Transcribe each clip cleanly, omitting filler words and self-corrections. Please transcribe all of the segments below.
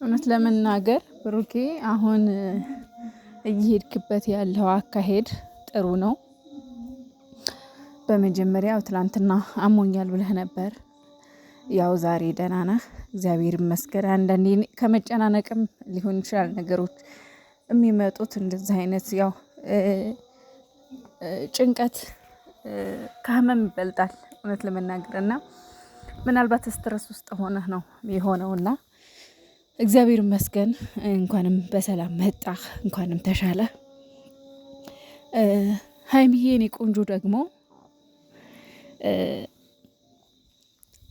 እውነት ለመናገር ብሩኬ አሁን እየሄድክበት ያለው አካሄድ ጥሩ ነው። በመጀመሪያው ትላንትና አሞኛል ብለህ ነበር። ያው ዛሬ ደህና ነህ፣ እግዚአብሔር ይመስገን። አንዳንዴ ከመጨናነቅም ሊሆን ይችላል ነገሮች የሚመጡት እንደዚህ አይነት ያው ጭንቀት ከህመም ይበልጣል እውነት ለመናገር እና ምናልባት ስትረስ ውስጥ ሆነህ ነው የሆነውና እግዚአብሔር ይመስገን። እንኳንም በሰላም መጣህ፣ እንኳንም ተሻለ። ሀይሚዬ እኔ ቆንጆ ደግሞ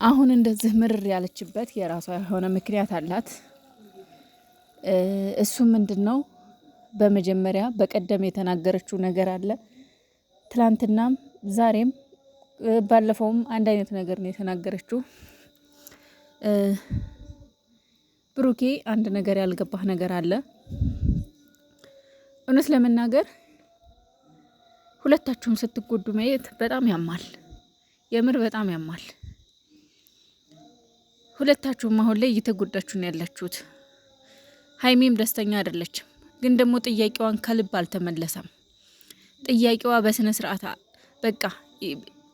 አሁን እንደዚህ ምርር ያለችበት የራሷ የሆነ ምክንያት አላት። እሱ ምንድነው? በመጀመሪያ በቀደም የተናገረችው ነገር አለ። ትላንትናም ዛሬም ባለፈውም አንድ አይነት ነገር ነው የተናገረችው። ብሩኬ አንድ ነገር ያልገባህ ነገር አለ። እውነት ለመናገር ሁለታችሁም ስትጎዱ ማየት በጣም ያማል። የምር በጣም ያማል። ሁለታችሁም አሁን ላይ እየተጎዳችሁ ነው ያላችሁት። ሀይሚም ደስተኛ አይደለችም፣ ግን ደግሞ ጥያቄዋን ከልብ አልተመለሰም። ጥያቄዋ በስነ ስርዓት በቃ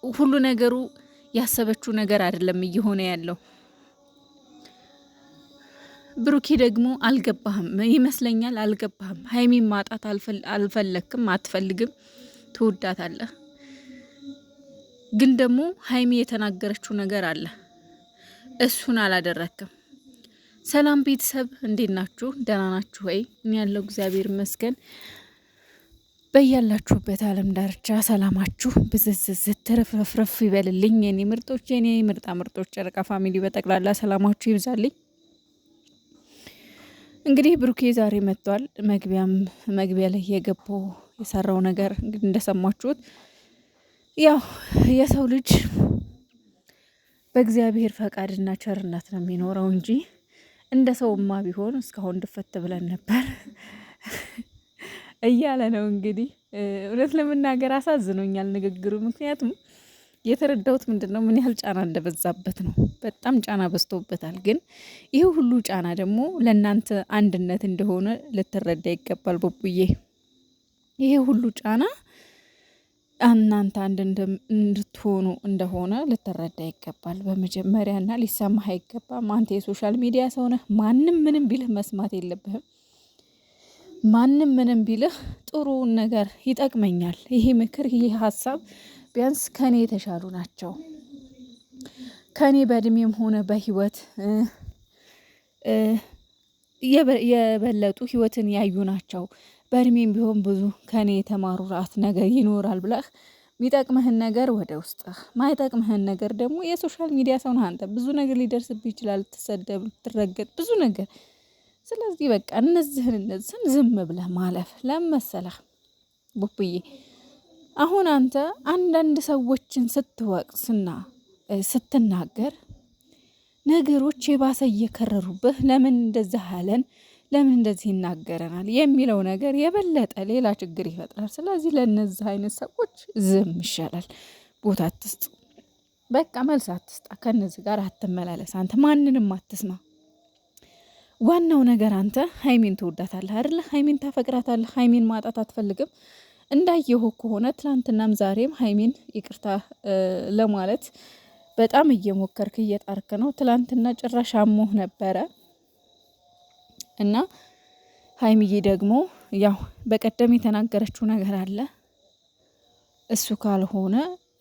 ሁሉ ነገሩ ያሰበችው ነገር አይደለም እየሆነ ያለው። ብሩኬ ደግሞ አልገባህም ይመስለኛል፣ አልገባህም። ሀይሚን ማጣት አልፈለክም፣ አትፈልግም፣ ትወዳታለህ። ግን ደግሞ ሀይሚ የተናገረችው ነገር አለ፣ እሱን አላደረክም። ሰላም ቤተሰብ እንዴት ናችሁ? ደህና ናችሁ ወይ? እኔ ያለው እግዚአብሔር ይመስገን። በያላችሁበት ዓለም ዳርቻ ሰላማችሁ ብዝዝዝት ትርፍርፍርፍ ይበልልኝ። የኔ ምርጦች፣ የኔ ምርጣ ምርጦች፣ ጨረቃ ፋሚሊ በጠቅላላ ሰላማችሁ ይብዛልኝ። እንግዲህ ብሩኬ ዛሬ መጥቷል። መግቢያ ላይ የገባው የሰራው ነገር እንግዲህ እንደሰማችሁት ያው የሰው ልጅ በእግዚአብሔር ፈቃድና ቸርነት ነው የሚኖረው እንጂ እንደ ሰውማ ቢሆን እስካሁን ድፈት ብለን ነበር እያለ ነው። እንግዲህ እውነት ለመናገር አሳዝኖኛል ንግግሩ። ምክንያቱም የተረዳሁት ምንድነው ምን ያህል ጫና እንደበዛበት ነው። በጣም ጫና በዝቶበታል። ግን ይህ ሁሉ ጫና ደግሞ ለእናንተ አንድነት እንደሆነ ልትረዳ ይገባል ቡቡዬ። ይሄ ሁሉ ጫና እናንተ አንድ እንድትሆኑ እንደሆነ ልትረዳ ይገባል በመጀመሪያና ሊሰማህ አይገባም። አንተ የሶሻል ሚዲያ ሰው ነህ። ማንም ምንም ቢልህ መስማት የለብህም። ማንም ምንም ቢልህ ጥሩውን ነገር ይጠቅመኛል፣ ይሄ ምክር፣ ይሄ ሀሳብ ቢያንስ ከኔ የተሻሉ ናቸው፣ ከኔ በእድሜም ሆነ በህይወት የበለጡ ህይወትን ያዩ ናቸው፣ በእድሜም ቢሆን ብዙ ከኔ የተማሩ ራት ነገር ይኖራል ብለህ የሚጠቅምህን ነገር ወደ ውስጥህ፣ ማይጠቅምህን ነገር ደግሞ የሶሻል ሚዲያ ሰው ነህ አንተ። ብዙ ነገር ሊደርስብህ ይችላል፣ ልትሰደብ፣ ልትረገጥ፣ ብዙ ነገር። ስለዚህ በቃ እነዚህን ዝም ብለህ ማለፍ ለመሰለህ ቡቡዬ። አሁን አንተ አንዳንድ ሰዎችን ስትወቅስና ስትናገር ነገሮች የባሰ እየከረሩብህ፣ ለምን እንደዚህ አለን፣ ለምን እንደዚህ ይናገረናል የሚለው ነገር የበለጠ ሌላ ችግር ይፈጥራል። ስለዚህ ለእነዚህ አይነት ሰዎች ዝም ይሻላል። ቦታ አትስጥ፣ በቃ መልስ አትስጣ። ከነዚህ ጋር አትመላለስ። አንተ ማንንም አትስማ። ዋናው ነገር አንተ ሀይሚን ትወዳታለህ አይደለ? ሀይሚን ታፈቅራታለህ። ሀይሚን ማጣት አትፈልግም። እንዳየሁ ከሆነ ትላንትናም ዛሬም ሀይሚን ይቅርታ ለማለት በጣም እየሞከርክ እየጣርክ ነው። ትላንትና ጭራሽ አሞህ ነበረ እና ሀይሚዬ ደግሞ ያው በቀደም የተናገረችው ነገር አለ። እሱ ካልሆነ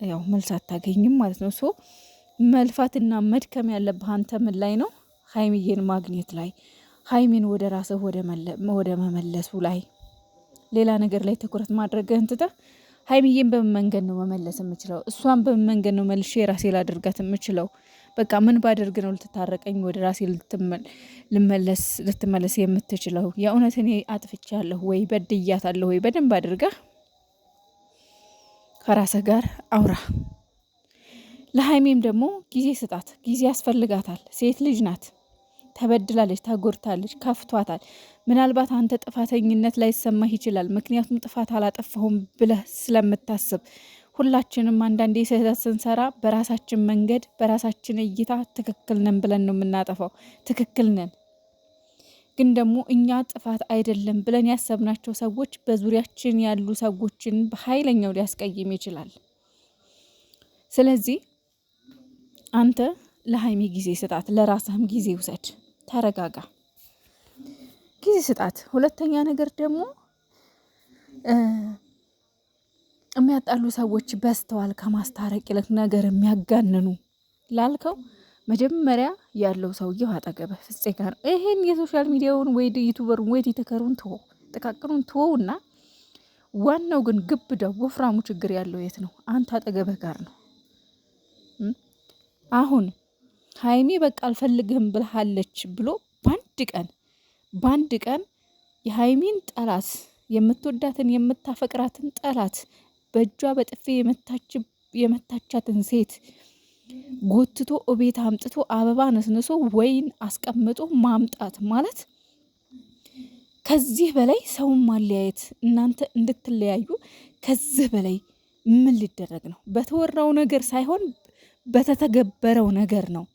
ያው መልስ አታገኝም ማለት ነው። ሶ መልፋትና መድከም ያለብህ አንተ ምን ላይ ነው? ሀይሚዬን ማግኘት ላይ፣ ሀይሚን ወደ ራስህ ወደ መመለሱ ላይ፣ ሌላ ነገር ላይ ትኩረት ማድረግህን ትተህ ሀይሚዬን በምን መንገድ ነው መመለስ የምችለው? እሷን በምን መንገድ ነው መልሼ ራሴ ላደርጋት የምችለው? በቃ ምን ባደርግ ነው ልትታረቀኝ ወደ ራሴ ልትመለስ የምትችለው? የእውነት እኔ አጥፍቻለሁ ወይ በድያታለሁ ወይ? በደንብ አድርገህ ከራስህ ጋር አውራ። ለሀይሚም ደግሞ ጊዜ ስጣት። ጊዜ ያስፈልጋታል። ሴት ልጅ ናት። ተበድላለች፣ ተጎድታለች፣ ከፍቷታል። ምናልባት አንተ ጥፋተኝነት ላይሰማህ ይችላል። ምክንያቱም ጥፋት አላጠፋሁም ብለህ ስለምታስብ። ሁላችንም አንዳንዴ ስህተት ስንሰራ በራሳችን መንገድ በራሳችን እይታ ትክክል ነን ብለን ነው የምናጠፋው። ትክክል ነን ግን ደግሞ እኛ ጥፋት አይደለም ብለን ያሰብናቸው ሰዎች በዙሪያችን ያሉ ሰዎችን በኃይለኛው ሊያስቀይም ይችላል። ስለዚህ አንተ ለሀይሚ ጊዜ ስጣት፣ ለራስህም ጊዜ ውሰድ፣ ተረጋጋ፣ ጊዜ ስጣት። ሁለተኛ ነገር ደግሞ የሚያጣሉ ሰዎች በስተዋል ከማስታረቅ ይልቅ ነገር የሚያጋንኑ ላልከው መጀመሪያ ያለው ሰውየው አጠገብህ ፍፄ ጋር ነው። ይሄን የሶሻል ሚዲያውን ወይ ዩቱበሩን ወይ ቲክቶከሩን ተወው፣ ጥቃቅኑን ተወውና ዋናው ግን ግብዳው ወፍራሙ ችግር ያለው የት ነው? አንተ አጠገብህ ጋር ነው። አሁን ሀይሚ በቃ አልፈልግህም ብልሃለች ብሎ በአንድ ቀን የሀይሚን ጠላት የምትወዳትን የምታፈቅራትን ጠላት በእጇ በጥፌ የመታቻትን ሴት ጎትቶ እቤት አምጥቶ አበባ ነስንሶ ወይን አስቀምጦ ማምጣት ማለት ከዚህ በላይ ሰውን ማለያየት፣ እናንተ እንድትለያዩ ከዚህ በላይ ምን ሊደረግ ነው? በተወራው ነገር ሳይሆን በተተገበረው ነገር ነው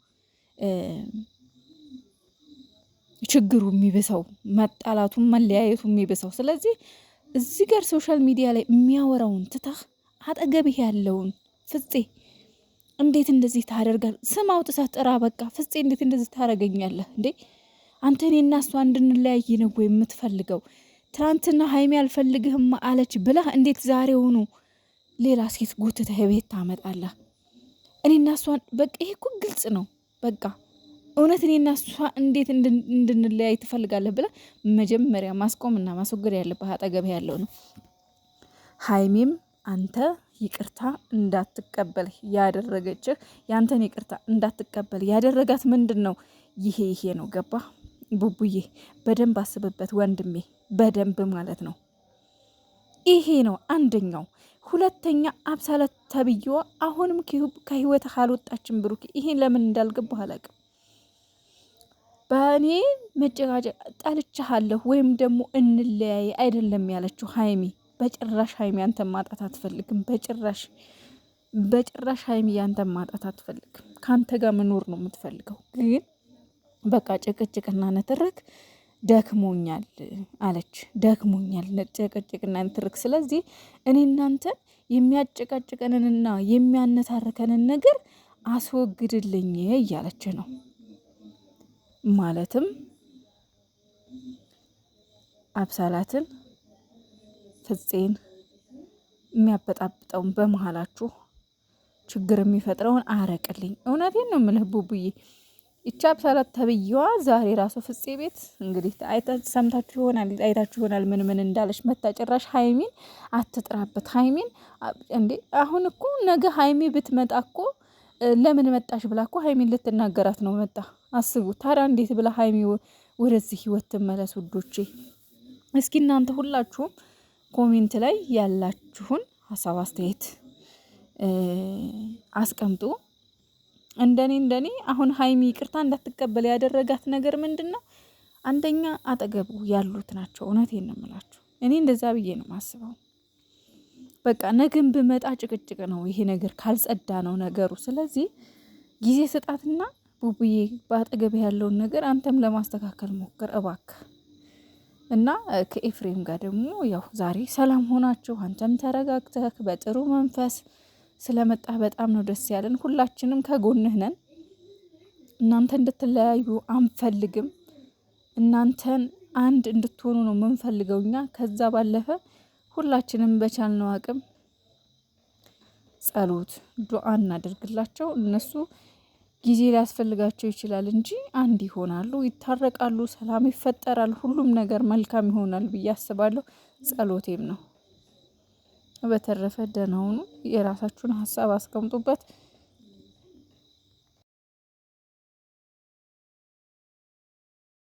ችግሩ የሚብሰው፣ መጣላቱም መለያየቱ የሚብሰው። ስለዚህ እዚህ ጋር ሶሻል ሚዲያ ላይ የሚያወራውን ትተህ አጠገብህ ያለውን ፍፄ እንዴት እንደዚህ ታደርጋል? ስም አውጥተህ ጥራ። በቃ ፍፄ እንዴት እንደዚህ ታደርገኛለህ እንዴ? አንተ እኔና እሷ እንድንለያይ ነው ወይ የምትፈልገው? ትናንትና ሀይሚ አልፈልግህም አለች ብለህ እንዴት ዛሬውኑ ሌላ ሴት ጎትተህ ቤት ታመጣለህ? እኔና እሷን በቃ ይሄ እኮ ግልጽ ነው። በቃ እውነት እኔና እሷ እንዴት እንድንለያይ ትፈልጋለህ ብለህ መጀመሪያ ማስቆምና ማስወገድ ያለብህ አጠገብህ ያለው ነው። ሀይሚም አንተ ይቅርታ እንዳትቀበል ያደረገችህ ያንተን ይቅርታ እንዳትቀበል ያደረጋት ምንድን ነው? ይሄ ነው። ገባ ቡቡዬ? በደንብ አስብበት ወንድሜ፣ በደንብ ማለት ነው። ይሄ ነው አንደኛው። ሁለተኛ አብሳለት ተብዬዋ አሁንም ከህይወትህ አልወጣችም ብሩክ። ይሄን ለምን እንዳልገባህ አላውቅም። በእኔ መጨቃጨቅ ጠልቻለሁ ወይም ደግሞ እንለያይ አይደለም ያለችው ሀይሚ። በጭራሽ ሀይሚ ያንተን ማጣት አትፈልግም። በጭራሽ ሀይሚ ያንተን ማጣት አትፈልግም። ከአንተ ጋር መኖር ነው የምትፈልገው። ግን በቃ ጭቅጭቅና ነትርክ ደክሞኛል አለች። ደክሞኛል ጭቅጭቅና ነትርክ። ስለዚህ እኔ እናንተን የሚያጨቃጭቀንንና የሚያነታርከንን ነገር አስወግድልኝ እያለች ነው። ማለትም አብሳላትን ፍፄን የሚያበጣብጠውን በመሀላችሁ ችግር የሚፈጥረውን አረቅልኝ። እውነቴን ነው የምልህ ቡቡዬ። ይቻ አብሳላት ተብዬዋ ዛሬ ራሱ ፍፄ ቤት እንግዲህ ሰምታችሁ ይሆናል፣ አይታችሁ ይሆናል ምን እንዳለች መታ። ጭራሽ ሀይሚን አትጥራበት። ሀይሚን እንዴ አሁን እኮ ነገ ሀይሚ ብትመጣ እኮ ለምን መጣሽ ብላ እኮ ሀይሚን ልትናገራት ነው መጣ። አስቡ ታዲያ እንዴት ብላ ሀይሚ ወደዚህ ህይወት ትመለስ? ውዶቼ እስኪ እናንተ ሁላችሁም ኮሜንት ላይ ያላችሁን ሀሳብ አስተያየት አስቀምጡ። እንደኔ አሁን ሀይሚ ይቅርታ እንዳትቀበል ያደረጋት ነገር ምንድን ነው? አንደኛ አጠገቡ ያሉት ናቸው። እውነቴን ነው የምላችሁ። እኔ እንደዛ ብዬ ነው ማስበው። በቃ ነገም ብመጣ ጭቅጭቅ ነው ይሄ ነገር ካልጸዳ ነው ነገሩ። ስለዚህ ጊዜ ስጣትና ቡቡዬ በአጠገብ ያለውን ነገር አንተም ለማስተካከል ሞክር እባክህ። እና ከኤፍሬም ጋር ደግሞ ያው ዛሬ ሰላም ሆናችሁ አንተም ተረጋግተህ በጥሩ መንፈስ ስለመጣ በጣም ነው ደስ ያለን። ሁላችንም ከጎንህ ነን። እናንተ እንድትለያዩ አንፈልግም። እናንተን አንድ እንድትሆኑ ነው የምንፈልገው እኛ። ከዛ ባለፈ ሁላችንም በቻልነው አቅም ጸሎት፣ ዱዓ እናደርግላቸው። እነሱ ጊዜ ሊያስፈልጋቸው ይችላል እንጂ አንድ ይሆናሉ፣ ይታረቃሉ፣ ሰላም ይፈጠራል፣ ሁሉም ነገር መልካም ይሆናል ብዬ አስባለሁ። ጸሎቴም ነው። በተረፈ ደህና ሁኑ። የራሳችሁን ሀሳብ አስቀምጡበት።